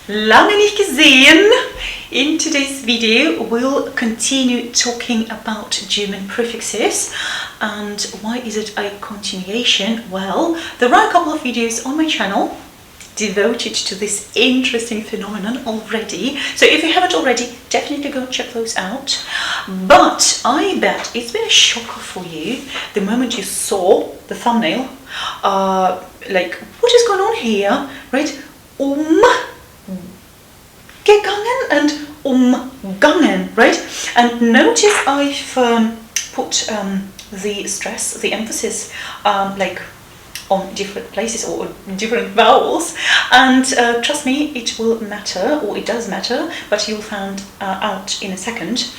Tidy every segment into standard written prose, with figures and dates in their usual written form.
Lange nicht gesehen. In today's video, we'll continue talking about German prefixes. And why is it a continuation? Well, there are a couple of videos on my channel devoted to this interesting phenomenon already. So if you haven't already, definitely go check those out. But I bet it's been a shocker for you the moment you saw the thumbnail. Like, what is going on here, right? Umgegangen and umgangen, right? And notice I've put the stress, the emphasis, like on different places or different vowels, and trust me, it will matter, or it does matter, but you'll find out in a second.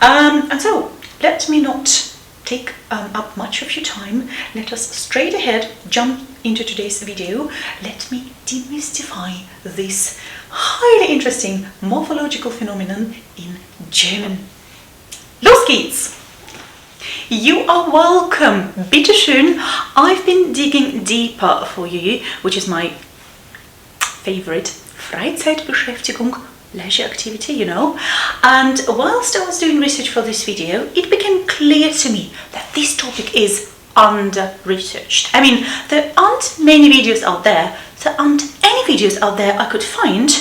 And so let me not take up much of your time. Let us straight ahead jump into today's video. Let me demystify this highly interesting morphological phenomenon in German. Los geht's! You are welcome. Bitte schön. I've been digging deeper for you, which is my favorite Freizeitbeschäftigung, leisure activity, you know. And whilst I was doing research for this video, it became clear to me that this topic is under-researched. I mean, there aren't many videos out there, there aren't any videos out there I could find,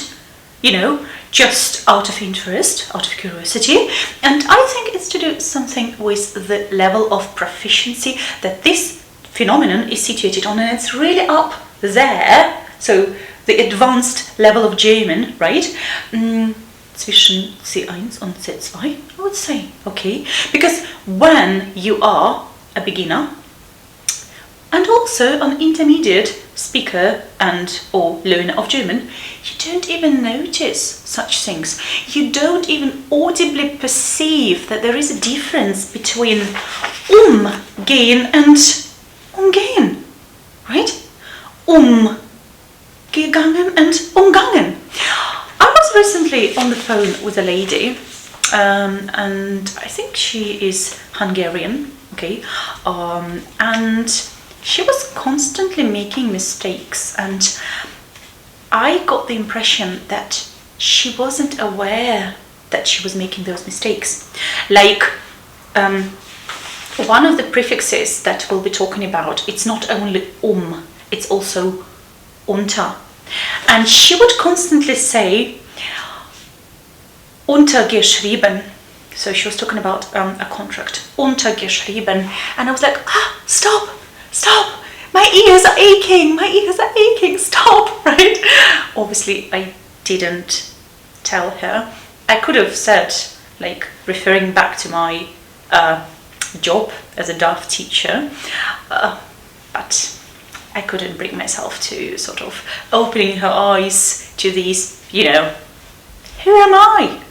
you know, just out of interest, out of curiosity. And I think it's to do something with the level of proficiency that this phenomenon is situated on, and it's really up there. So the advanced level of German, right? Zwischen C1 und C2, I would say, okay? Because when you are a beginner and also an intermediate speaker and or learner of German, you don't even notice such things. You don't even audibly perceive that there is a difference between umgehen and umgehen, right? Umgegangen and umgangen. I was recently on the phone with a lady, and I think she is Hungarian, okay, and she was constantly making mistakes, and I got the impression that she wasn't aware that she was making those mistakes. Like, one of the prefixes that we'll be talking about, it's not only it's also unter. And she would constantly say untergeschrieben. So she was talking about a contract, untergeschrieben. And I was like, stop! Stop! My ears are aching! My ears are aching! Stop! Right? Obviously, I didn't tell her. I could have said, like, referring back to my job as a DAF teacher, but I couldn't bring myself to sort of opening her eyes to these, you know, who am I?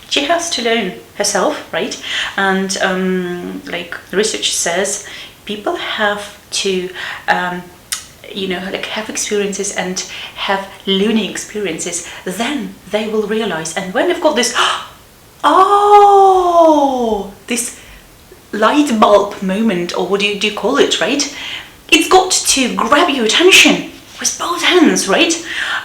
She has to learn herself, right? And like research says, people have to, you know, like have experiences and have learning experiences, then they will realize. And when they've got this, this light bulb moment, or what do you call it, right? It's got to grab your attention with both hands, right?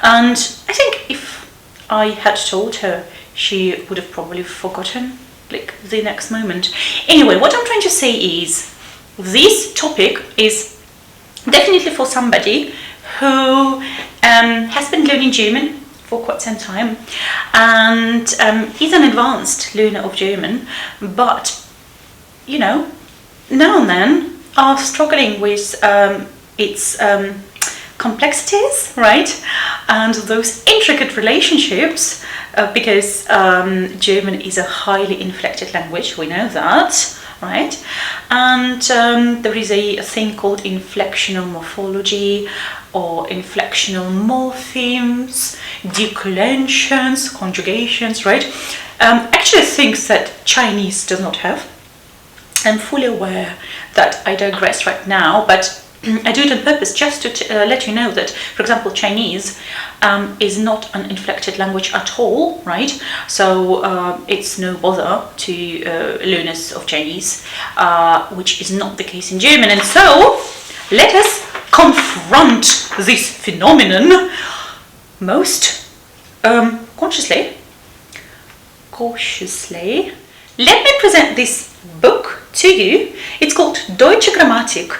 And I think if I had told her, she would have probably forgotten, like, the next moment. Anyway, what I'm trying to say is, this topic is definitely for somebody who has been learning German for quite some time and is an advanced learner of German, but, you know, now and then are struggling with its complexities, right? And those intricate relationships, because German is a highly inflected language, we know that. Right, and there is a thing called inflectional morphology or inflectional morphemes, declensions, conjugations, right? Actually things that Chinese does not have. I'm fully aware that I digress right now, but I do it on purpose just to let you know that, for example, Chinese is not an inflected language at all, right? So it's no bother to learners of Chinese, which is not the case in German. And so let us confront this phenomenon most cautiously. Cautiously. Let me present this book to you. It's called Deutsche Grammatik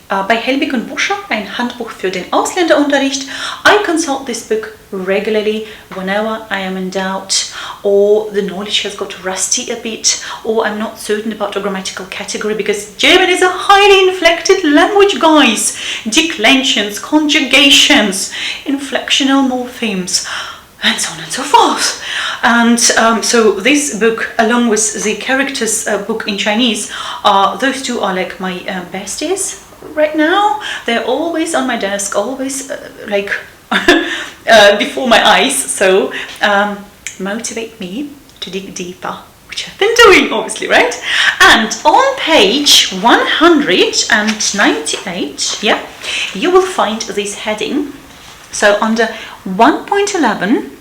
by Helbig und Buscher, ein Handbuch für den Ausländerunterricht. I consult this book regularly whenever I am in doubt, or the knowledge has got rusty a bit, or I'm not certain about a grammatical category, because German is a highly inflected language, guys. Declensions, conjugations, inflectional morphemes, and so on and so forth. And so this book, along with the characters book in Chinese, those two are like my besties right now. They're always on my desk, always like before my eyes, so motivate me to dig deeper, which I've been doing, obviously, right? And on page 198, yeah, you will find this heading. So under 1.11,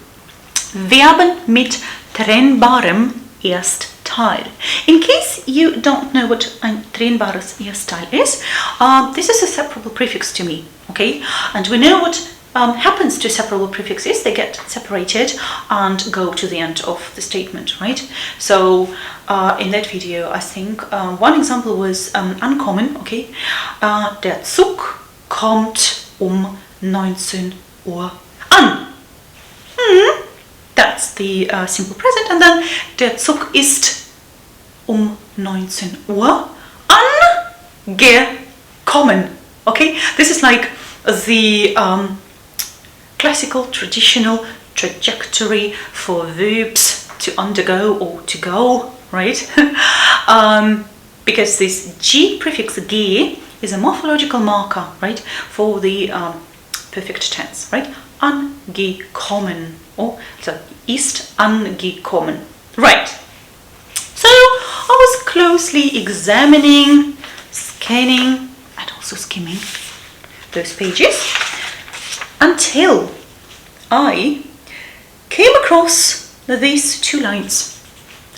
Verben mit trennbarem Erstteil. In case you don't know what ein trennbares Erstteil is, this is a separable prefix to me, okay? And we know what happens to separable prefixes. They get separated and go to the end of the statement, right? So in that video, I think one example was ankommen, okay? Der Zug kommt 19 Uhr an. That's the simple present. And then der Zug ist 19 Uhr angekommen. Okay, this is like the classical traditional trajectory for verbs to undergo or to go, right? Because this G prefix G is a morphological marker, right, for the perfect tense, right? Angekommen. Oh, so ist angekommen. Right. So I was closely examining, scanning, and also skimming those pages until I came across these two lines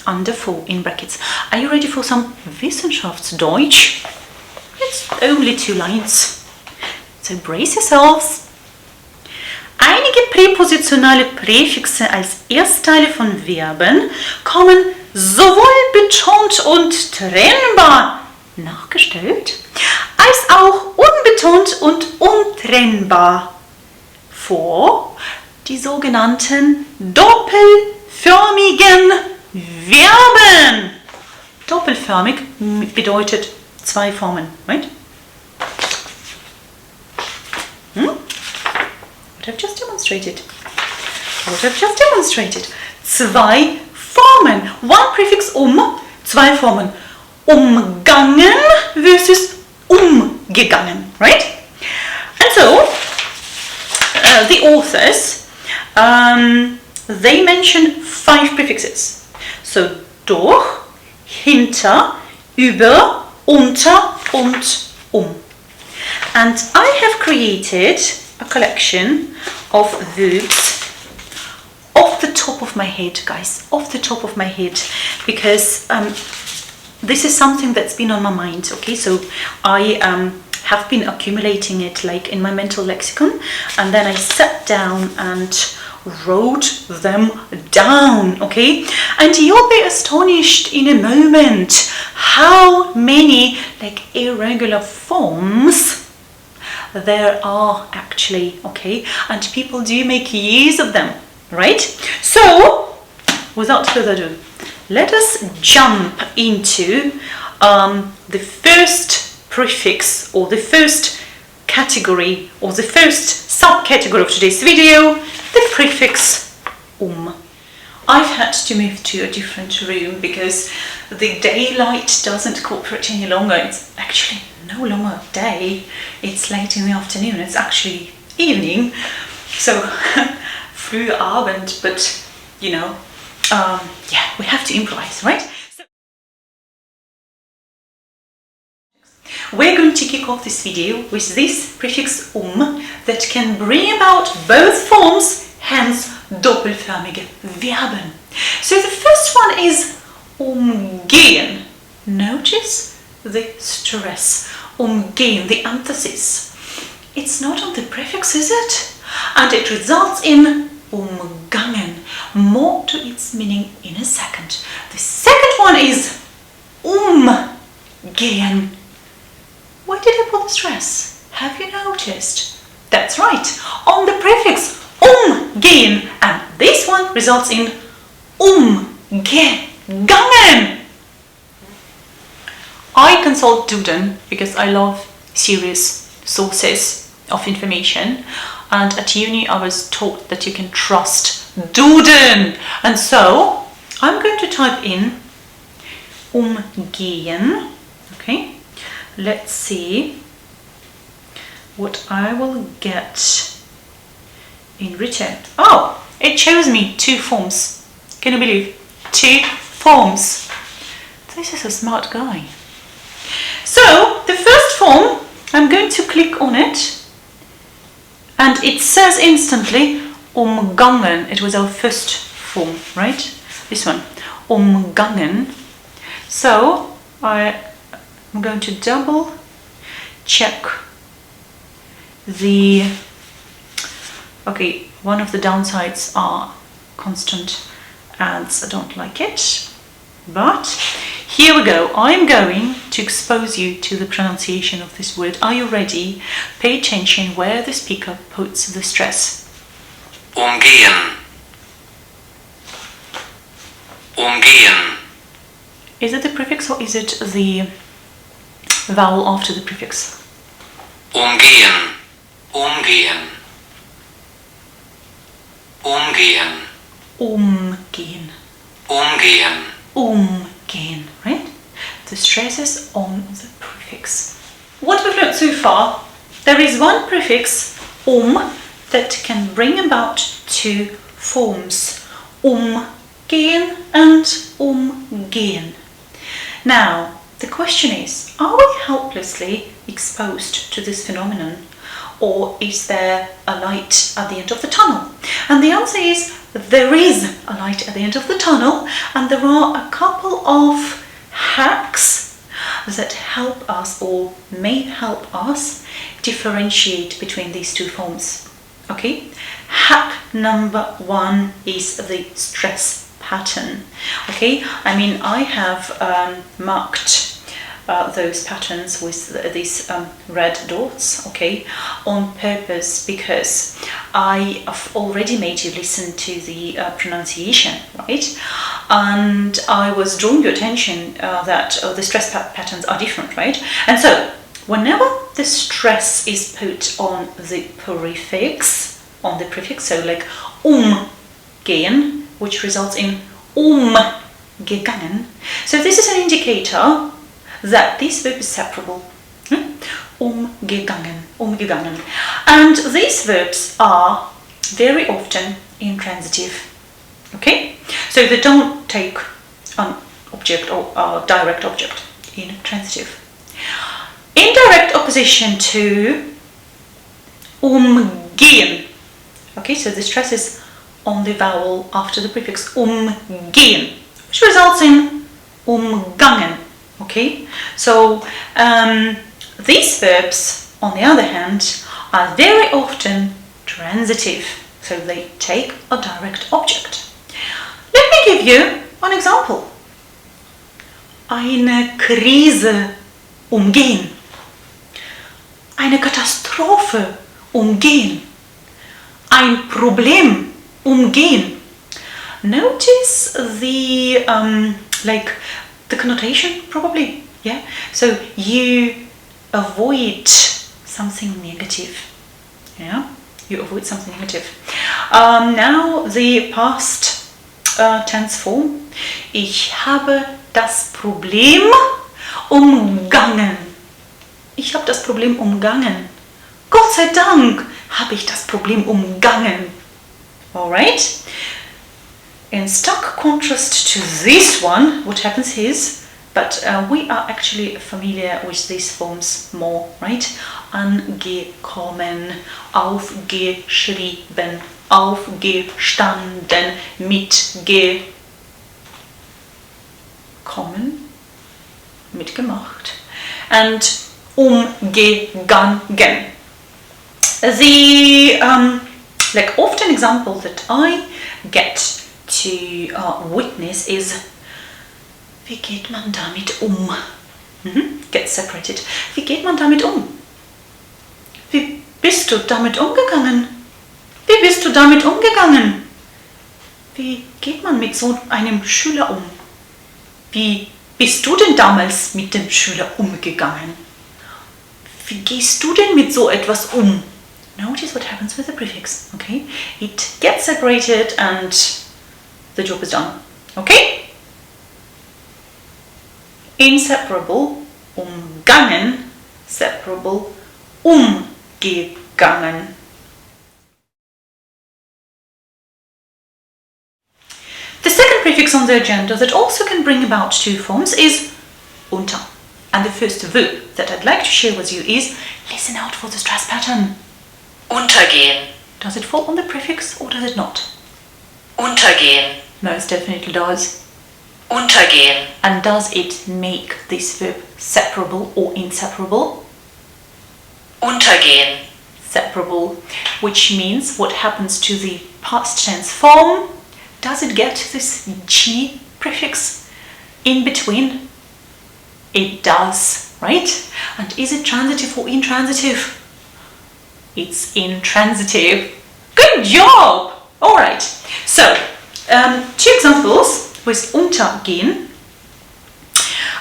under 4 in brackets. Are you ready for some Wissenschaftsdeutsch? It's only 2 lines, so brace yourselves. Einige präpositionale Präfixe als Erstteile von Verben kommen sowohl betont und trennbar nachgestellt, als auch unbetont und untrennbar vor, die sogenannten doppelförmigen Verben. Doppelförmig bedeutet 2 Formen, right? What I've just demonstrated. 2 Formen. One prefix 2 Formen. Umgangen versus umgegangen, right? And so, the authors, they mention 5 prefixes. So, durch, hinter, über, unter und And I have created a collection of verbs off the top of my head, guys, off the top of my head, because this is something that's been on my mind, okay? So I have been accumulating it like in my mental lexicon, and then I sat down and wrote them down, okay? And you'll be astonished in a moment how many like irregular forms there are actually, okay? And people do make use of them, right? So without further ado, let us jump into the first prefix, or the first category, or the first subcategory of today's video, the prefix I've had to move to a different room because the daylight doesn't cooperate any longer. It's actually no longer day, it's late in the afternoon, it's actually evening, so Frühabend, but you know, yeah, we have to improvise, right? So we're going to kick off this video with this prefix that can bring about both forms, hence doppelförmige Verben. So the first one is umgehen. Notice the stress, umgehen, the emphasis. It's not on the prefix, is it? And it results in umgangen. More to its meaning in a second. The second one is umgehen. Why did I put the stress? Have you noticed? That's right, on the prefix umgehen, and this one results in umgegangen. I consult Duden because I love serious sources of information, and at uni I was taught that you can trust Duden, and so I'm going to type in umgehen. Okay, let's see what I will get in return. Oh, it shows me 2 forms. Can you believe? 2 forms. This is a smart guy. So the first form, I'm going to click on it, and it says instantly umgangen. It was our first form, right? This one, umgangen. So I'm going to double check the, okay, one of the downsides are constant ads. I don't like it, but here we go. I'm going to expose you to the pronunciation of this word. Are you ready? Pay attention where the speaker puts the stress. Umgehen. Umgehen. Is it the prefix or is it the vowel after the prefix? Umgehen. Umgehen. Umgehen. Umgehen. Umgehen. Umgehen, right? The stress is on the prefix. What we've learned so far, there is one prefix, that can bring about 2 forms, umgehen and umgehen. Now, the question is, are we helplessly exposed to this phenomenon, or is there a light at the end of the tunnel? And the answer is, there is a light at the end of the tunnel, and there are a couple of hacks that help us, or may help us, differentiate between these 2 forms. Okay? Hack number 1 is the stress pattern. Okay? I mean, I have marked those patterns with these red dots, okay, on purpose, because I have already made you listen to the pronunciation, right? And I was drawing your attention that the stress patterns are different, right? And so whenever the stress is put on the prefix, so like umgehen, which results in umgegangen, so this is an indicator that this verb is separable. Umgegangen, umgegangen. And these verbs are very often intransitive. Okay? So they don't take an object or a direct object. Intransitive. In direct opposition to umgehen. Okay, so the stress is on the vowel after the prefix umgehen, which results in umgangen. Okay, so these verbs, on the other hand, are very often transitive, so they take a direct object. Let me give you an example. Eine Krise umgehen. Eine Katastrophe umgehen. Ein Problem umgehen. Notice the the connotation, probably, yeah? So you avoid something negative, yeah? You avoid something negative. Now the past tense form. Ich habe das Problem umgangen. Ich habe das Problem umgangen. Gott sei Dank habe ich das Problem umgangen. Alright? In stark contrast to this one, what happens is, but we are actually familiar with these forms more, right? Angekommen, aufgeschrieben, aufgestanden, mitgekommen, mitgemacht, and umgegangen. The Like often example that I get to witness is, wie geht man damit Get separated. Wie geht man damit Wie bist du damit umgegangen? Wie bist du damit umgegangen? Wie geht man mit so einem Schüler Wie bist du denn damals mit dem Schüler umgegangen? Wie gehst du denn mit so etwas Notice what happens with the prefix, okay? It gets separated and the job is done, okay? Inseparable, umgangen, separable, umgegangen. The second prefix on the agenda that also can bring about two forms is unter. And the first verb that I'd like to share with you is, listen out for the stress pattern. Untergehen. Does it fall on the prefix or does it not? Untergehen. Most definitely does. Untergehen. And does it make this verb separable or inseparable? Untergehen. Separable, which means what happens to the past tense form? Does it get this G prefix in between? It does, right? And is it transitive or intransitive? It's intransitive. Good job! Alright, so two examples with untergehen.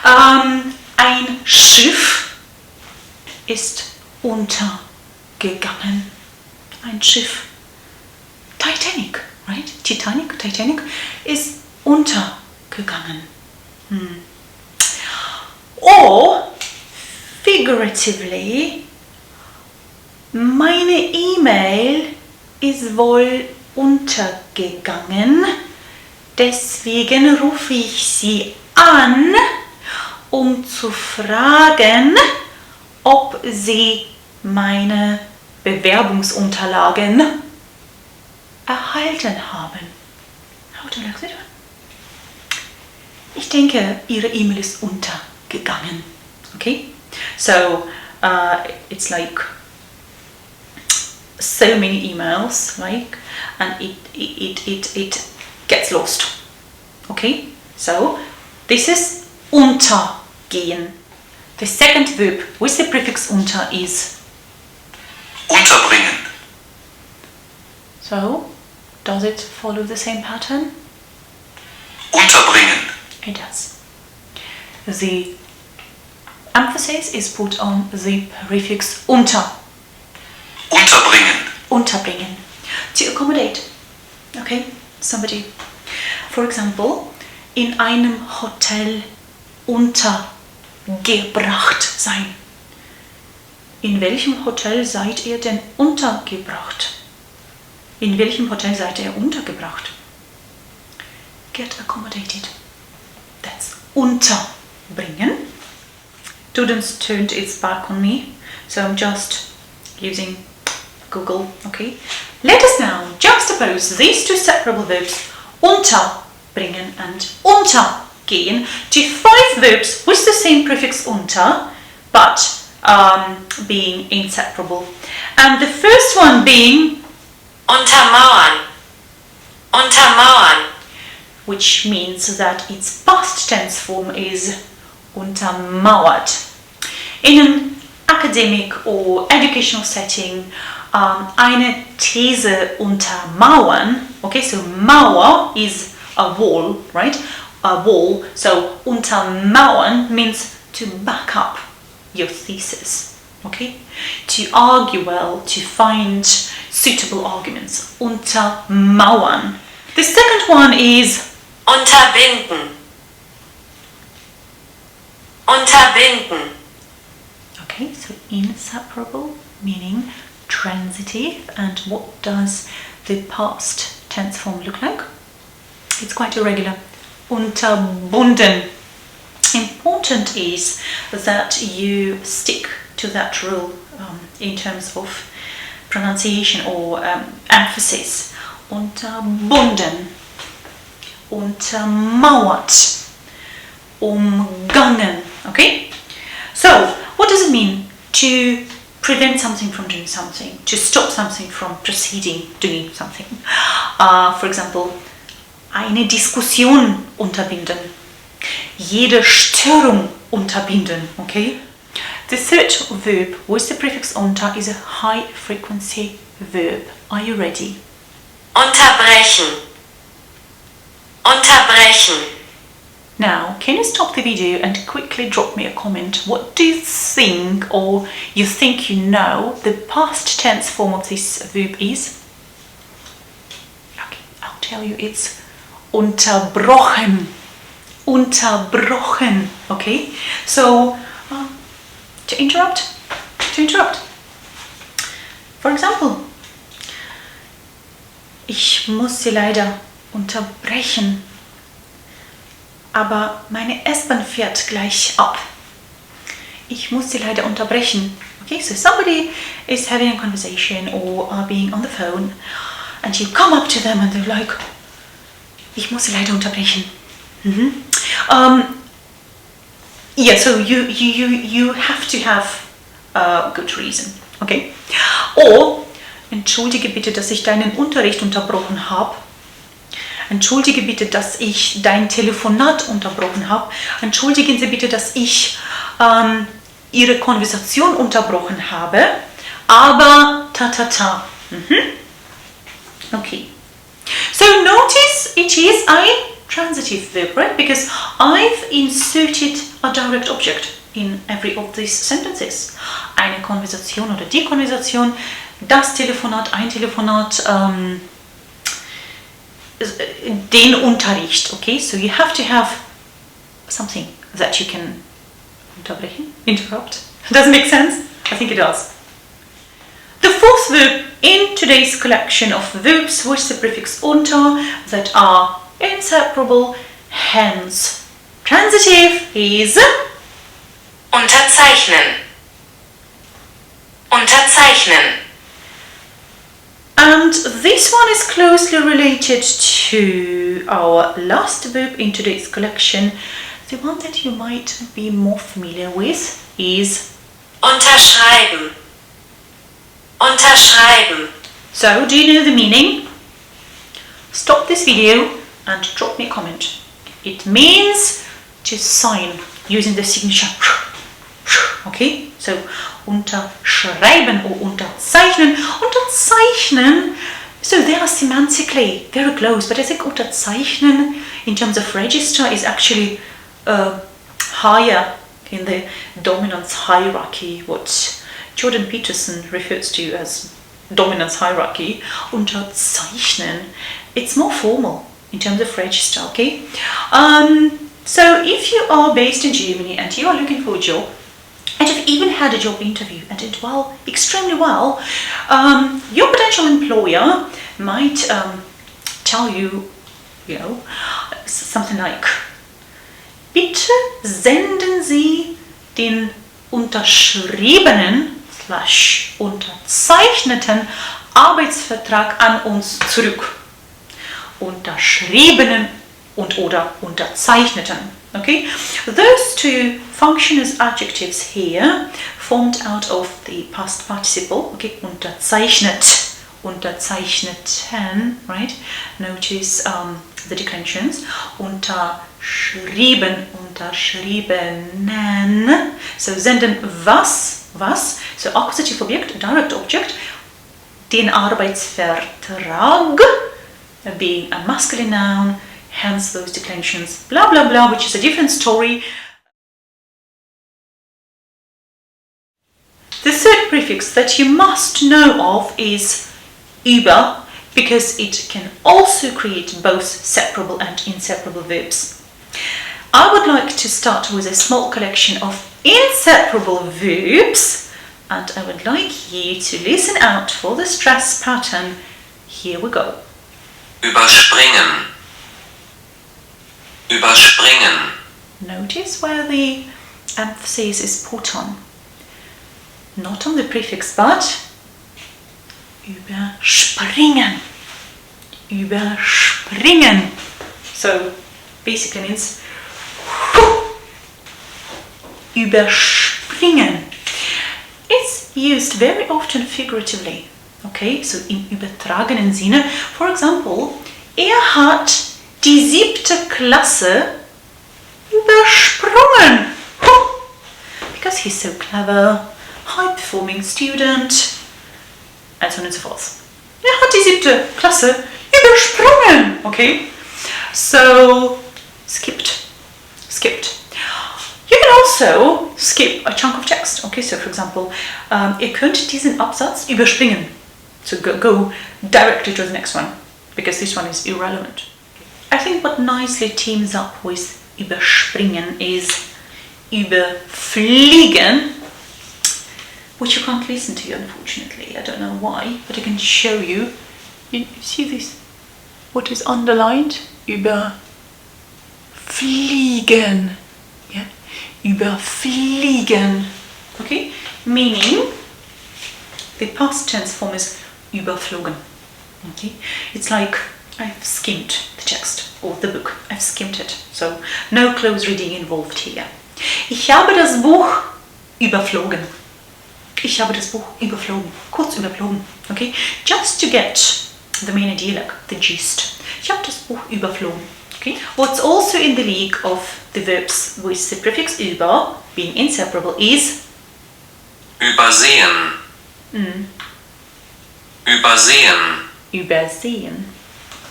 Ein Schiff ist untergegangen. Ein Schiff. Titanic, right? Titanic is untergegangen. Or, figuratively, meine E-Mail ist wohl untergegangen, deswegen rufe ich Sie an, um zu fragen, ob Sie meine Bewerbungsunterlagen erhalten haben. How would you like that? Ich denke, Ihre E-Mail ist untergegangen. Okay? So, it's like so many emails, like, and it gets lost. Okay? So, this is untergehen. The second verb with the prefix unter is Unterbringen. So, does it follow the same pattern? Unterbringen. It does. The emphasis is put on the prefix unter. Unterbringen. Unterbringen. To accommodate. Okay, somebody. For example, in einem Hotel untergebracht sein. In welchem Hotel seid ihr denn untergebracht? In welchem Hotel seid ihr untergebracht? Get accommodated. That's unterbringen. Students turned its back on me, so I'm just using Google, okay? Let us now juxtapose these two separable verbs, unterbringen and untergehen, to 5 verbs with the same prefix unter, but being inseparable. And the first one being Untermauern. Untermauern. which means that its past tense form is untermauert. In an academic or educational setting, eine These untermauern, okay, so Mauer is a wall, right? A wall, so untermauern means to back up your thesis, okay? To argue well, to find suitable arguments. Untermauern. The second one is Unterbinden. Unterbinden. okay, so inseparable, meaning transitive. And what does the past tense form look like? It's quite irregular. Unterbunden. Important is that you stick to that rule in terms of pronunciation or emphasis. Unterbunden. Untermauert. Umgangen. Okay? So, what does it mean to prevent something from doing something, to stop something from proceeding, doing something. For example, eine Diskussion unterbinden, jede Störung unterbinden, okay? The third verb with the prefix unter is a high frequency verb. Are you ready? Unterbrechen. Unterbrechen. Now, can you stop the video and quickly drop me a comment? What do you think, or you think you know, the past tense form of this verb is? Okay, I'll tell you, it's unterbrochen. Unterbrochen. Okay, so to interrupt. For example, ich muss Sie leider unterbrechen, aber meine S-Bahn fährt gleich ab. Ich muss Sie leider unterbrechen. Okay, so somebody is having a conversation or being on the phone and you come up to them and they're like, ich muss Sie leider unterbrechen. Yeah, so you have to have a good reason, okay? Or, entschuldige bitte, dass ich deinen Unterricht unterbrochen habe. Entschuldige bitte, dass ich dein Telefonat unterbrochen habe. Entschuldigen Sie bitte, dass ich Ihre Konversation unterbrochen habe. Aber ta. Okay. So notice it is a transitive verb, right? Because I've inserted a direct object in every of these sentences. Eine Konversation oder die Konversation, das Telefonat, ein Telefonat, den Unterricht. Okay, so you have to have something that you can unterbrechen, interrupt. Does it make sense? I think it does. The fourth verb in today's collection of verbs with the prefix unter that are inseparable, hence transitive is Unterzeichnen. Unterzeichnen. And this one is closely related to our last verb in today's collection. The one that you might be more familiar with is Unterschreiben. Unterschreiben. So, do you know the meaning? Stop this video and drop me a comment. It means to sign using the signature. Okay, so unterschreiben or unterzeichnen. Unterzeichnen, so they are semantically very close, but I think unterzeichnen in terms of register is actually higher in the dominance hierarchy, what Jordan Peterson refers to as dominance hierarchy. Unterzeichnen, it's more formal in terms of register, okay? So if you are based in Germany and you are looking for a job, and you've even had a job interview and did well, extremely well, your potential employer might tell you, you know, something like, bitte senden Sie den unterschriebenen / unterzeichneten Arbeitsvertrag an uns zurück. Unterschriebenen und oder unterzeichneten. Okay, those two function as adjectives here formed out of the past participle. Okay, unterzeichnet, unterzeichneten, right? Notice the declensions. Unterschrieben, unterschriebenen. So senden was? So accusative object, direct object. Den Arbeitsvertrag, being a masculine noun. Hence those declensions, blah blah blah, which is a different story. The third prefix that you must know of is über, because it can also create both separable and inseparable verbs. I would like to start with a small collection of inseparable verbs, and I would like you to listen out for the stress pattern. Here we go. Überspringen. Überspringen. Notice where the emphasis is put on. Not on the prefix, but überspringen. Überspringen. So basically means überspringen. It's used very often figuratively. Okay, so im übertragenen Sinne. For example, er hat die 7. Klasse übersprungen. Because he's so clever, high-performing student, and so on and so forth. Er hat die 7. Klasse übersprungen. Okay, so skipped. You can also skip a chunk of text. Okay, so for example, ihr könnt diesen Absatz überspringen. So go directly to the next one, because this one is irrelevant. I think what nicely teams up with überspringen is überfliegen, which you can't listen to, unfortunately. I don't know why, but I can show you. You see this? What is underlined? Überfliegen. Yeah, überfliegen. Okay, meaning the past tense form is überflogen. Okay, it's like I've skimmed the text or the book. I've skimmed it, so no close reading involved here. Ich habe das Buch überflogen. Ich habe das Buch überflogen. Kurz überflogen. Okay, just to get the main idea, like the gist. Ich habe das Buch überflogen. Okay, what's also in the league of the verbs with the prefix über being inseparable is Übersehen. Übersehen. Übersehen,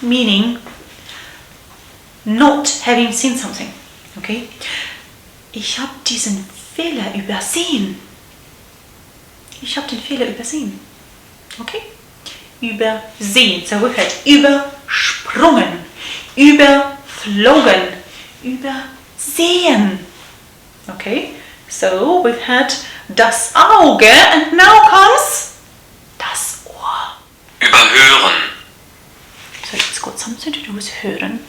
meaning not having seen something. Okay, ich habe diesen Fehler übersehen. Ich habe den Fehler übersehen. Okay, übersehen. So we've had übersprungen, überflogen, übersehen. Okay, so we've had das Auge, and now comes das Ohr. Überhören. So it's got something to do with hören.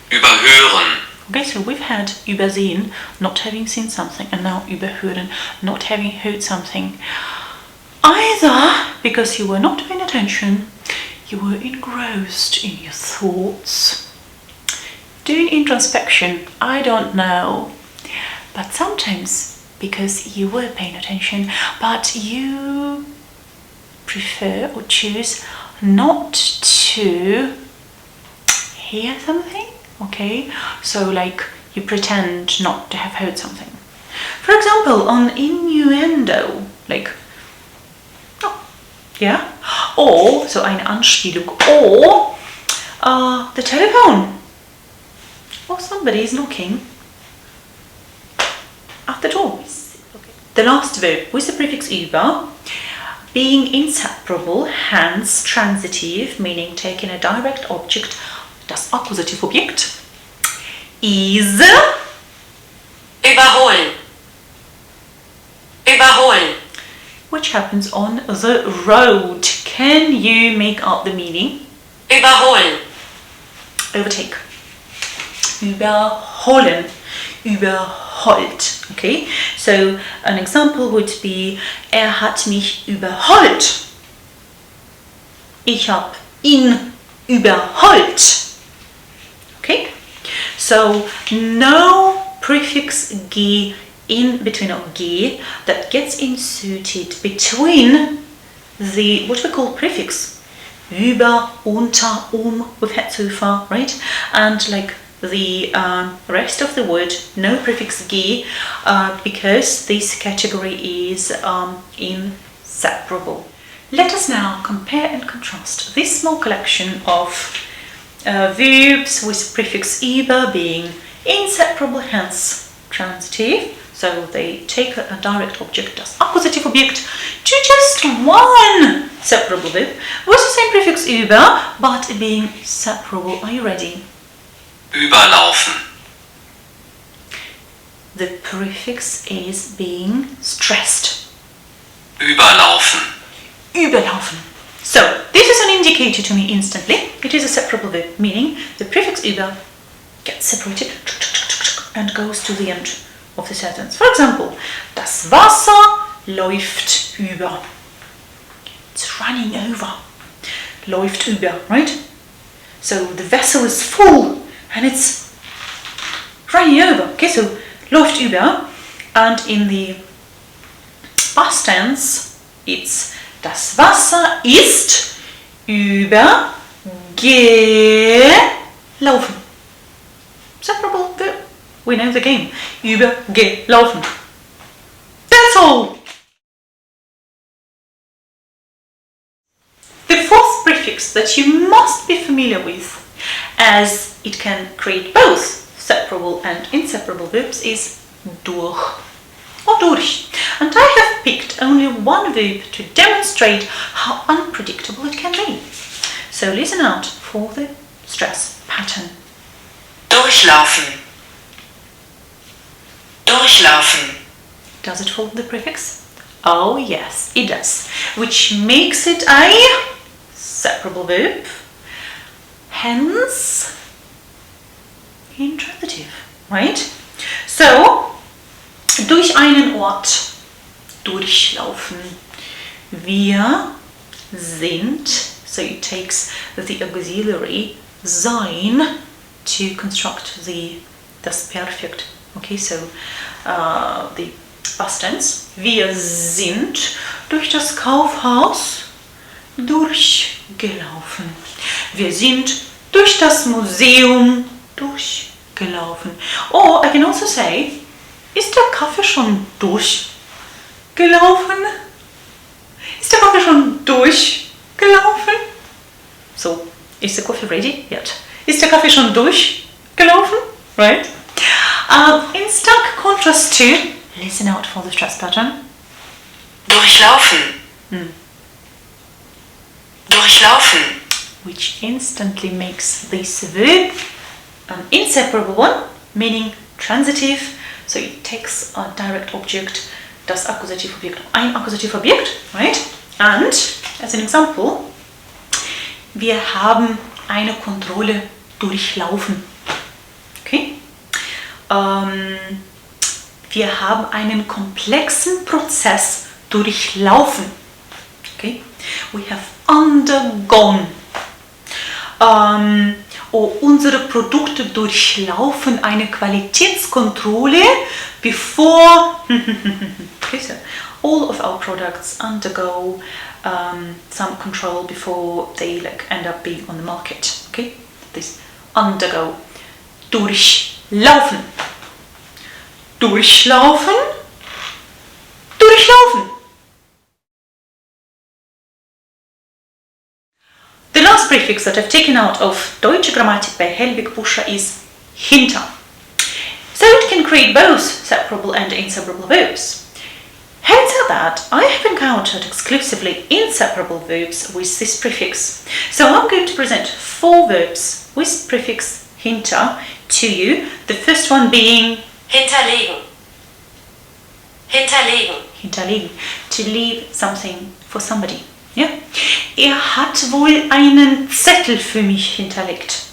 Überhören. Okay, so we've had übersehen, not having seen something, and now überhören, not having heard something. Either because you were not paying attention, you were engrossed in your thoughts, doing introspection, I don't know. But sometimes because you were paying attention, but you prefer or choose not to hear something. Okay, so like you pretend not to have heard something. For example, on innuendo, like, oh, yeah, or, so eine Anspielung, or the telephone, or somebody is knocking at the door. The last verb with the prefix über, being inseparable, hence transitive, meaning taking a direct object, das Akkusativobjekt, is Überholen. Überholen. which happens on the road. Can you make out the meaning? Überholen. Overtake. Überholen. Überholt. Okay, so an example would be, hat mich überholt. Ich habe ihn überholt. Okay, so no prefix G in between, or G, that gets inserted between the, what we call prefix, über, unter, we've had so far, right? And like the rest of the word, no prefix G, because this category is inseparable. Let us now compare and contrast this small collection of verbs with prefix über being inseparable, hence transitive, so they take a direct object, das Akkusativobjekt, to just one separable verb with the same prefix über, but being separable. Are you ready? Überlaufen. The prefix is being stressed. Überlaufen. Überlaufen. So, this is an indicator to me instantly. It is a separable verb, meaning the prefix über gets separated and goes to the end of the sentence. For example, das Wasser läuft über. It's running over. Läuft über, right? So the vessel is full and it's running over. Okay, so läuft über, and in the past tense, it's das Wasser ist übergelaufen. Separable verb. We know the game. Übergelaufen. That's all. The fourth prefix that you must be familiar with, as it can create both separable and inseparable verbs, is durch or durch. And I have picked only one verb to demonstrate how unpredictable it can be. So listen out for the stress pattern. Durchlaufen. Durchlaufen. Does it follow the prefix? Oh yes, it does. Which makes it a separable verb. Hence, intransitive, right? So, durch einen Ort durchlaufen. Wir sind, so it takes the auxiliary sein to construct das Perfekt. Okay, so the past tense. Wir sind durch das Kaufhaus durchgelaufen. Wir sind durch das Museum durchgelaufen. Or I can also say, ist der Kaffee schon durchgelaufen? Ist der Kaffee schon durchgelaufen? So, is the coffee ready yet? Ist der Kaffee schon durchgelaufen? Right? In stark contrast to, listen out for the stress pattern. Durchlaufen. Durchlaufen. Which instantly makes this verb an inseparable one, meaning transitive. So it takes a direct object, das Akkusativobjekt, ein Akkusativobjekt, right? And as an example, wir haben eine Kontrolle durchlaufen. Okay? Wir haben einen komplexen Prozess durchlaufen. Okay? We have undergone. Unsere Produkte durchlaufen eine Qualitätskontrolle before okay, so all of our products undergo some control before they end up being on the market. Okay, this undergo. Durchlaufen. Durchlaufen. Durchlaufen. The last prefix that I've taken out of Deutsche Grammatik by Helwig Buscher is hinter. So it can create both separable and inseparable verbs. Having said that, I have encountered exclusively inseparable verbs with this prefix. So I'm going to present 4 verbs with prefix hinter to you. The first one being Hinterlegen. Hinterlegen. hinterlegen, to leave something for somebody. Ja? Hat wohl einen Zettel für mich hinterlegt.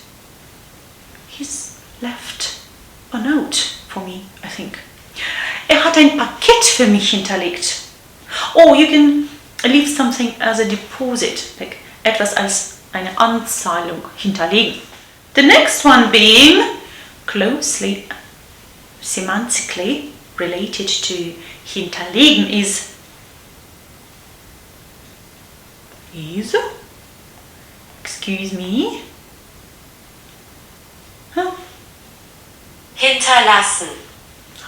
He's left a note for me, I think. Hat ein Paket für mich hinterlegt. Or you can leave something as a deposit, like etwas als eine Anzahlung hinterlegen. The next one being closely semantically related to hinterlegen is excuse me. Huh? Hinterlassen.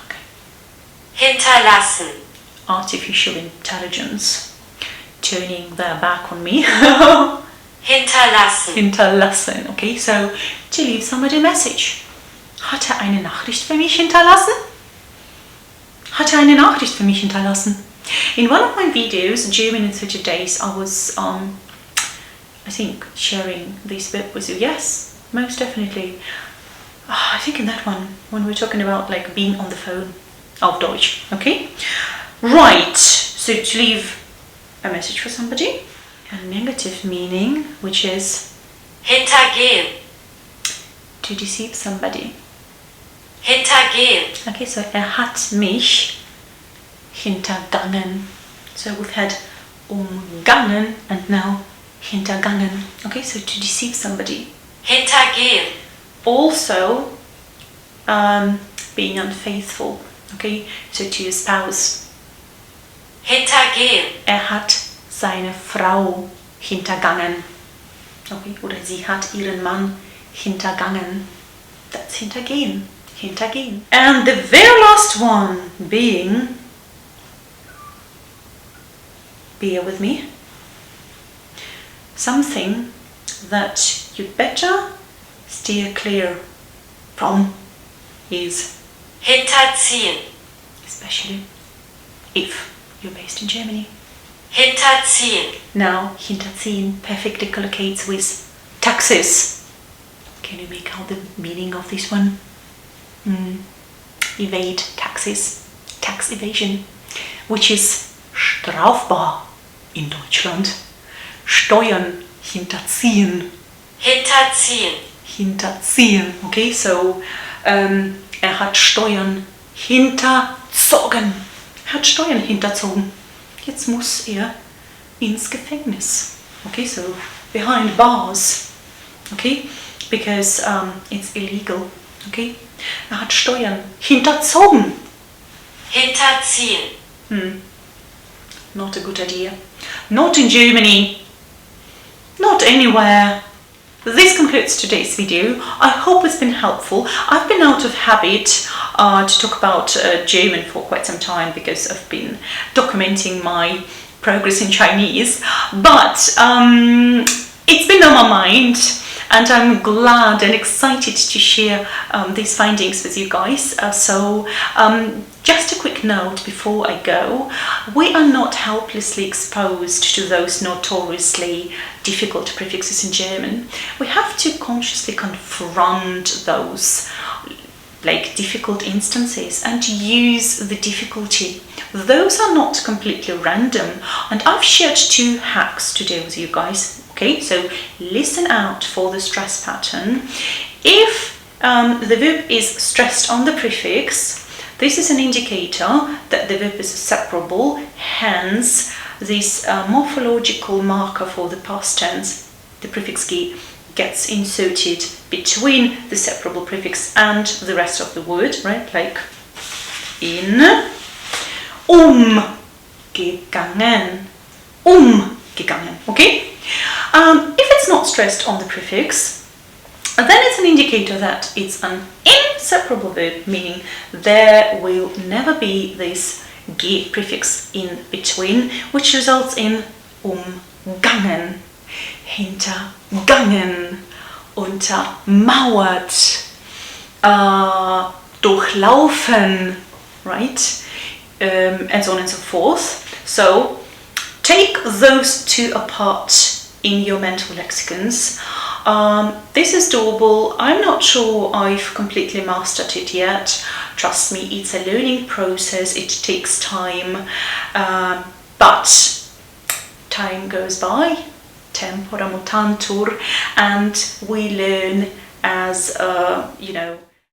Okay. Hinterlassen. Artificial intelligence turning their back on me. Hinterlassen. Hinterlassen. Okay, so to leave somebody a message. Hat eine Nachricht für mich hinterlassen? Hat eine Nachricht für mich hinterlassen? In one of my videos, German in 30 days, I was, I think, sharing this verb with you. Yes, most definitely. I think in that one, when we're talking about like being on the phone, auf Deutsch, okay? Right, so to leave a message for somebody, a negative meaning, which is Hintergehen. to deceive somebody. Hintergehen. Okay, so hat mich hintergangen. So we've had umgangen and now hintergangen. Okay, so to deceive somebody. Hintergehen. Also, being unfaithful. Okay, so to espouse. Hintergehen. hat seine Frau hintergangen. Okay, oder sie hat ihren Mann hintergangen. That's hintergehen. Hintergehen. And the very last one being, bear with me, something that you'd better steer clear from is Hinterziehen. especially if you're based in Germany. Hinterziehen. Now, hinterziehen perfectly collocates with taxes. Can you make out the meaning of this one? Evade taxes, tax evasion, which is strafbar in Deutschland. Steuern hinterziehen. Hinterziehen. Hinterziehen. Okay, so hat Steuern hinterzogen. Hat Steuern hinterzogen. Jetzt muss ins Gefängnis. Okay, so behind bars. Okay, because it's illegal. Okay, hat Steuern hinterzogen. Hinterziehen. Not a good idea. Not in Germany. Not anywhere. This concludes today's video. I hope it's been helpful. I've been out of habit to talk about German for quite some time because I've been documenting my progress in Chinese, but it's been on my mind, and I'm glad and excited to share these findings with you guys. So just a quick note before I go, we are not helplessly exposed to those notoriously difficult prefixes in German. We have to consciously confront those difficult instances and use the difficulty. Those are not completely random, and I've shared 2 hacks today with you guys. Okay, so listen out for the stress pattern. If the verb is stressed on the prefix, this is an indicator that the verb is separable, hence this morphological marker for the past tense, the prefix ge, gets inserted between the separable prefix and the rest of the word, right? Like in umgegangen, umgegangen, okay? If it's not stressed on the prefix, then it's an indicator that it's an inseparable verb, meaning there will never be this ge prefix in between, which results in umgangen, hintergangen, untermauert, durchlaufen, right? And so on and so forth. So take those 2 apart in your mental lexicons. This is doable. I'm not sure I've completely mastered it yet. Trust me, it's a learning process. It takes time, but time goes by, tempora mutantur, and we learn as